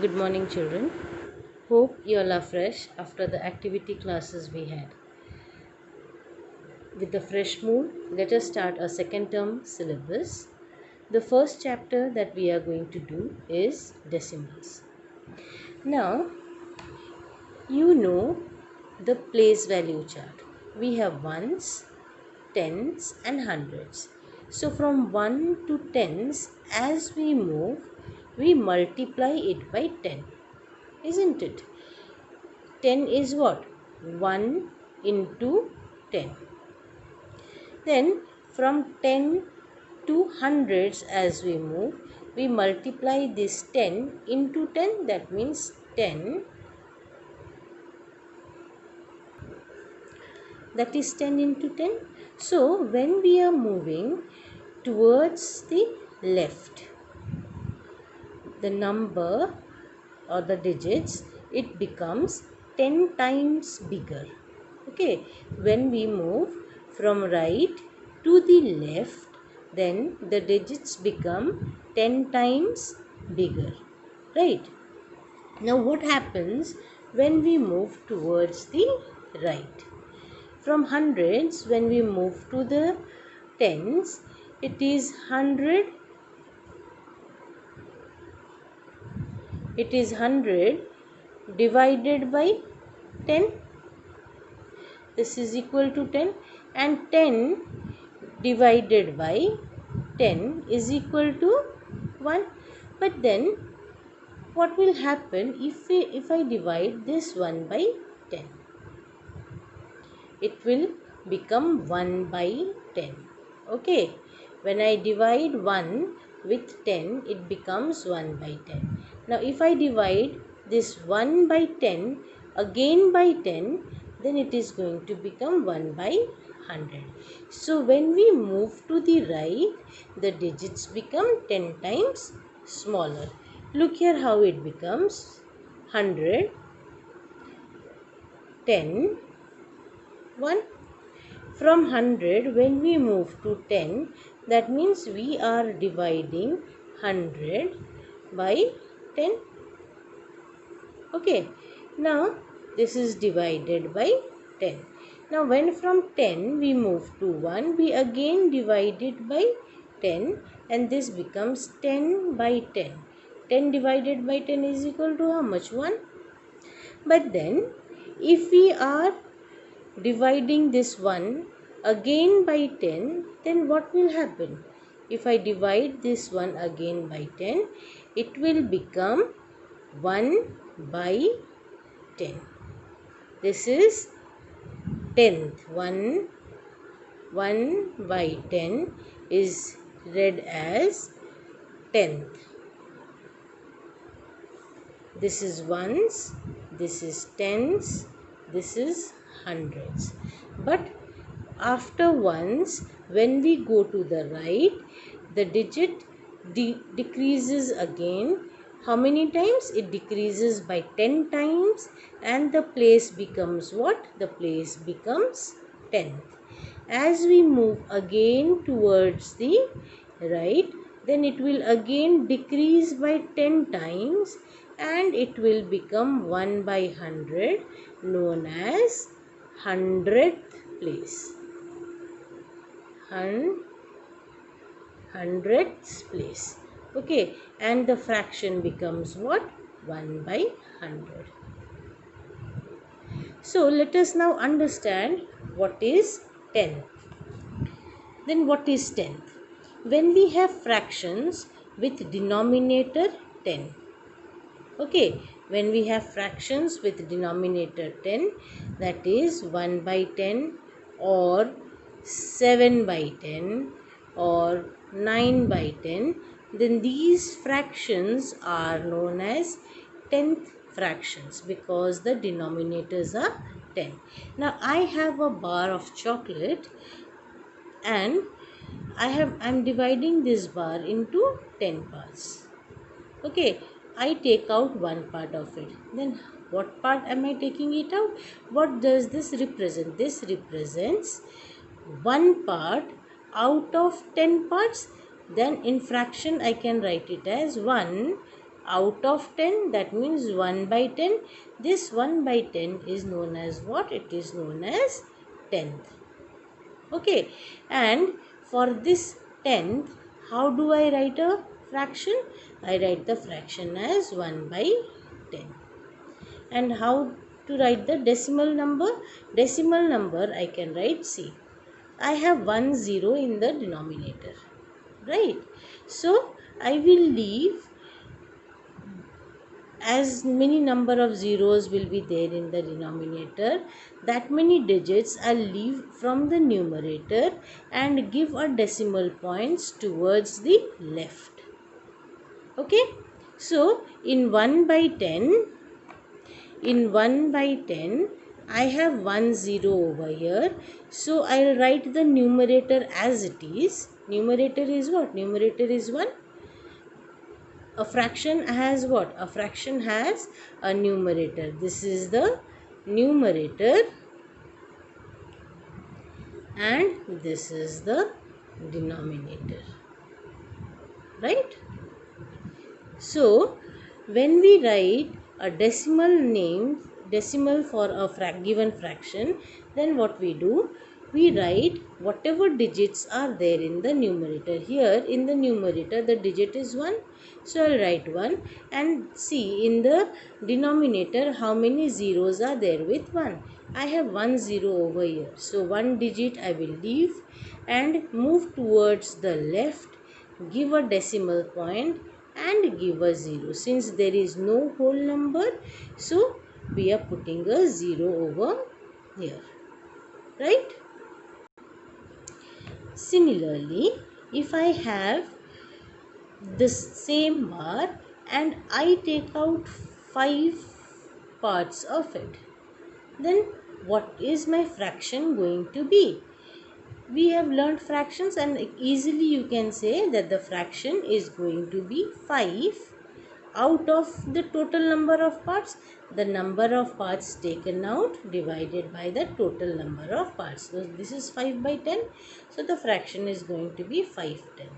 Good morning, children. Hope you all are fresh after the activity classes we had. With the fresh mood, let us start our second term syllabus. The first chapter that we are going to do is decimals. Now, you know the place value chart. We have ones, tens, and hundreds. So, from 1 to tens, as we move, we multiply it by 10, isn't it? 10 is what? 1 into 10. Then from 10 to hundreds as we move, we multiply this 10 into 10. That means 10. That is 10 into 10. So when we are moving towards the left, the number or the digits, it becomes 10 times bigger. Okay, when we move from right to the left, then the digits become 10 times bigger, right? Now what happens when we move towards the right? From hundreds, when we move to the tens, it is 100 divided by 10. This is equal to 10, and 10 divided by 10 is equal to 1. But then what will happen if I divide this 1 by 10? It will become 1 by 10. Okay, when I divide 1 with 10, it becomes 1 by 10. Now if I divide this 1 by 10 again by 10, then it is going to become 1 by 100. So when we move to the right, the digits become 10 times smaller. Look here how it becomes: 100, 10, 1. From 100, when we move to 10, that means we are dividing 100 by 10. Okay, now this is divided by 10. Now when from 10 we move to 1, we again divide it by 10, and this becomes 10 by 10. 10 divided by 10 is equal to how much? 1. But then if we are dividing this 1 again by 10, then what will happen? If I divide this 1 again by 10, it will become 1 by 10. This is 10th. 1 by 10 is read as 10th. This is ones, this is tens, this is hundreds. But after ones, when we go to the right, the digit decreases again. How many times? It decreases by 10 times, and the place becomes what? The place becomes 10th. As we move again towards the right, then it will again decrease by 10 times, and it will become 1 by 100, known as 100th place. 100th place. Okay, and the fraction becomes what? 1 by 100. So let us now understand what is 10th. Then what is 10th? When we have fractions with denominator 10. Okay, when we have fractions with denominator 10, that is 1 by 10 or 7 by 10 or 9 by 10, then these fractions are known as 10th fractions because the denominators are 10. Now I have a bar of chocolate, and I'm dividing this bar into 10 parts. Okay, I take out one part of it. Then what part am I taking it out? What does this represent? This represents one part out of 10 parts. Then in fraction I can write it as 1 out of 10, that means 1 by 10. This 1 by 10 is known as what? It is known as tenth. Okay, and for this tenth, how do I write a fraction? I write the fraction as 1 by 10. And how to write the decimal number? Decimal number I can write, see, I have 1 0 in the denominator, right? So I will leave as many number of zeros will be there in the denominator, that many digits I'll leave from the numerator and give a decimal points towards the left. Okay, so in 1 by 10, I have 1 0 over here. So I'll write the numerator as it is. Numerator is what? Numerator is 1. A fraction has what? A fraction has a numerator. This is the numerator and this is the denominator, right? So when we write a decimal for a given fraction, then what we do? We write whatever digits are there in the numerator. Here in the numerator the digit is 1. So I'll write 1 and see in the denominator how many zeros are there with 1. I have 1 0 over here. So one digit I will leave and move towards the left, give a decimal point and give a 0. Since there is no whole number, so we are putting a 0 over here, right? Similarly, if I have this same bar and I take out 5 parts of it, then what is my fraction going to be? We have learned fractions and easily you can say that the fraction is going to be 5 out of the total number of parts. The number of parts taken out divided by the total number of parts. So this is 5 by 10. So the fraction is going to be 5/10.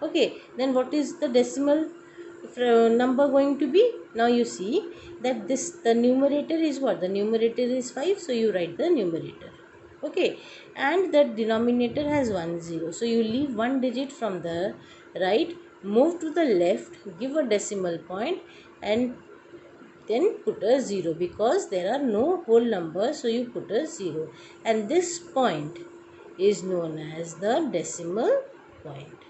Okay, then what is the decimal number going to be? Now you see that the numerator is what? The numerator is 5. So you write the numerator. Okay, and the denominator has 1 0. So you leave one digit from the right, move to the left, give a decimal point and then put a 0 because there are no whole numbers, so you put a 0 and this point is known as the decimal point.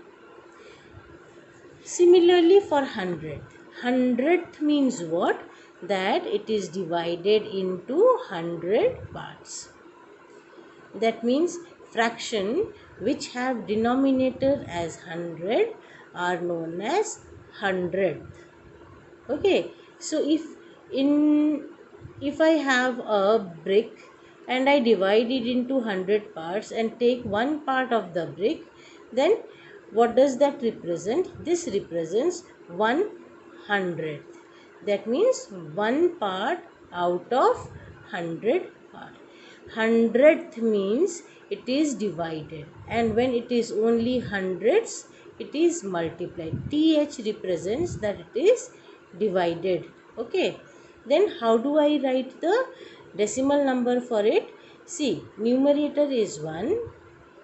Similarly for hundredth means what? That it is divided into 100 parts. That means fraction which have denominator as 100 are known as hundredth. Okay, so if I have a brick and I divide it into 100 parts and take one part of the brick, then what does that represent? This represents 1/100th. That means one part out of 100 part. 100th means it is divided, and when it is only hundreds, it is multiplied. TH represents that it is divided. Okay, then how do I write the decimal number for it? See, numerator is 1.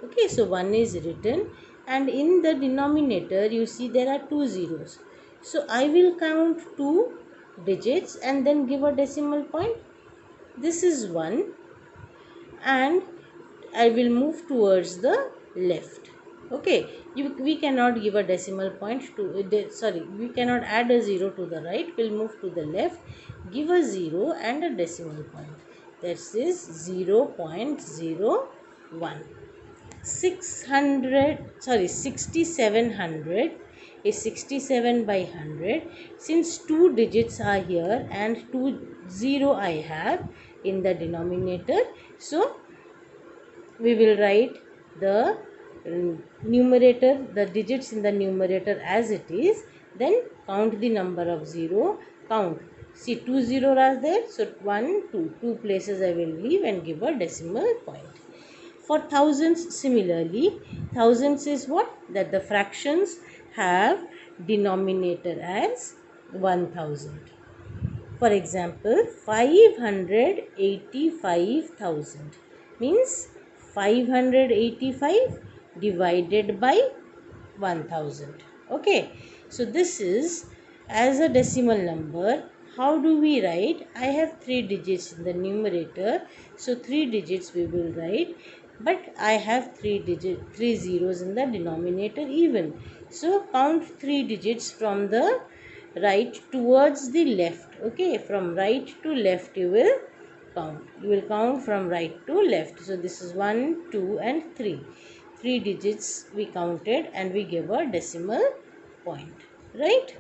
Okay, so 1 is written and in the denominator you see there are 2 zeros. So I will count 2 digits and then give a decimal point. This is 1 and I will move towards the left. Okay, we cannot give a decimal point to we cannot add a 0 to the right. We'll move to the left, give a 0 and a decimal point. This is 0.01. 6700 is 67 by 100. Since 2 digits are here and 0 I have in the denominator, so we will write the numerator, the digits in the numerator as it is, then count the number of 0, count. See, 2 zeros are there, so 1, 2 places I will leave and give a decimal point. For thousands, similarly, thousands is what? That the fractions have denominator as 1000. For example, 585,000 means 585 divided by 1000. Okay, so this is as a decimal number. How do we write? I have 3 digits in the numerator, so 3 digits we will write, but I have 3 zeros in the denominator even. So count 3 digits from the right towards the left. Okay, from right to left you will count. You will count from right to left. So this is 1, 2 and 3. 3 digits we counted and we gave a decimal point, right?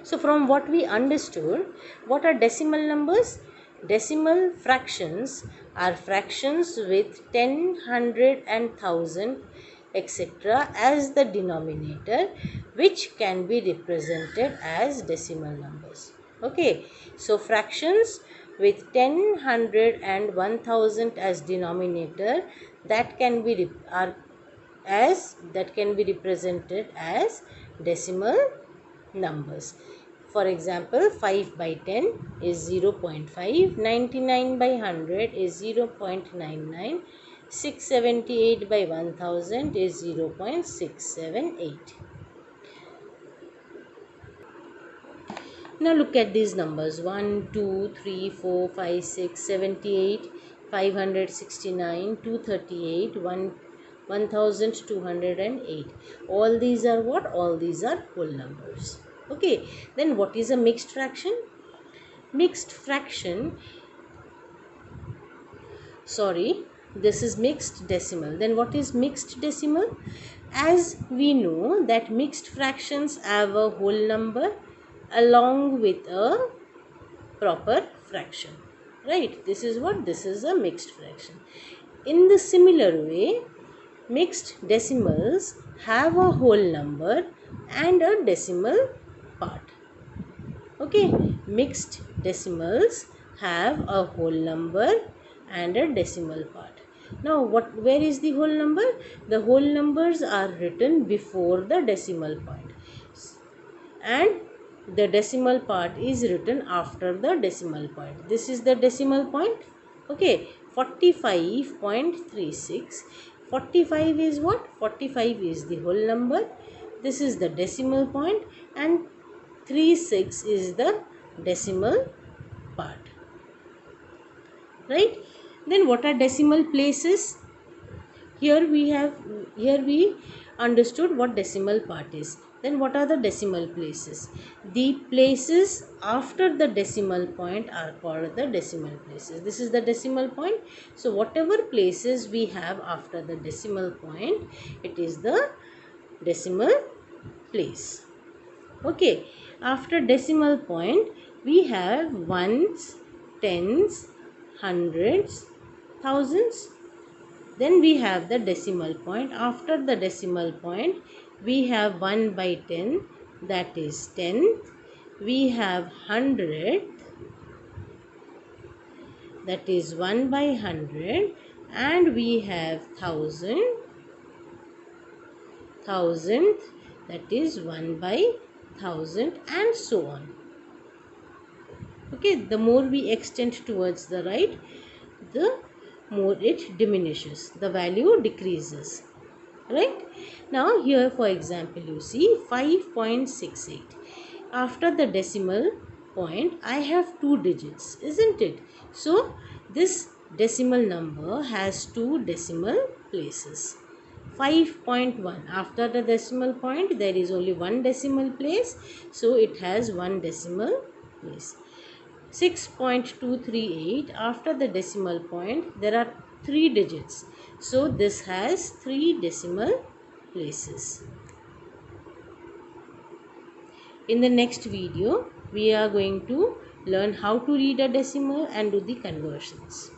So from what we understood, what are decimal numbers? Decimal fractions are fractions with 10, 100 and 1000 etc. as the denominator, which can be represented as decimal numbers. Okay, so fractions with 10, 100 and 1000 as denominator, that can be represented as decimal numbers. For example, 5 by 10 is 0.5, 99 by 100 is 0.99, 678 by 1000 is 0.678. Now look at these numbers: 1, 2, 3, 4, 5, 6, 78, 569, 238, 1208. All these are what? All these are whole numbers. Okay, then what is a mixed fraction? This is mixed decimal. Then what is mixed decimal? As we know that mixed fractions have a whole number along with a proper fraction, right? This is a mixed fraction. In the similar way, mixed decimals have a whole number and a decimal part. Okay, mixed decimals have a whole number and a decimal part. Now where is the whole number? The whole numbers are written before the decimal point, and the decimal part is written after the decimal point. This is the decimal point. Okay, 45.36. 45 is what? 45 is the whole number. This is the decimal point, and 36 is the decimal part, right? Then what are decimal places? Here we understood what decimal part is. Then what are the decimal places? The places after the decimal point are called the decimal places. This is the decimal point. So whatever places we have after the decimal point, it is the decimal place. Okay, after decimal point we have ones, tens, hundreds, thousands. Then we have the decimal point. After the decimal point we have 1 by 10, that is 10. We have 100, that is 1 by 100, and we have 1000, that is 1 by 1000, and so on. Okay, the more we extend towards the right, the more it diminishes, the value decreases, right? Now here for example you see 5.68. After the decimal point I have 2 digits, isn't it? So this decimal number has 2 decimal places. 5.1, after the decimal point there is only 1 decimal place, so it has 1 decimal place. 6.238, after the decimal point there are 3 digits, so this has 3 decimal places. In the next video we are going to learn how to read a decimal and do the conversions.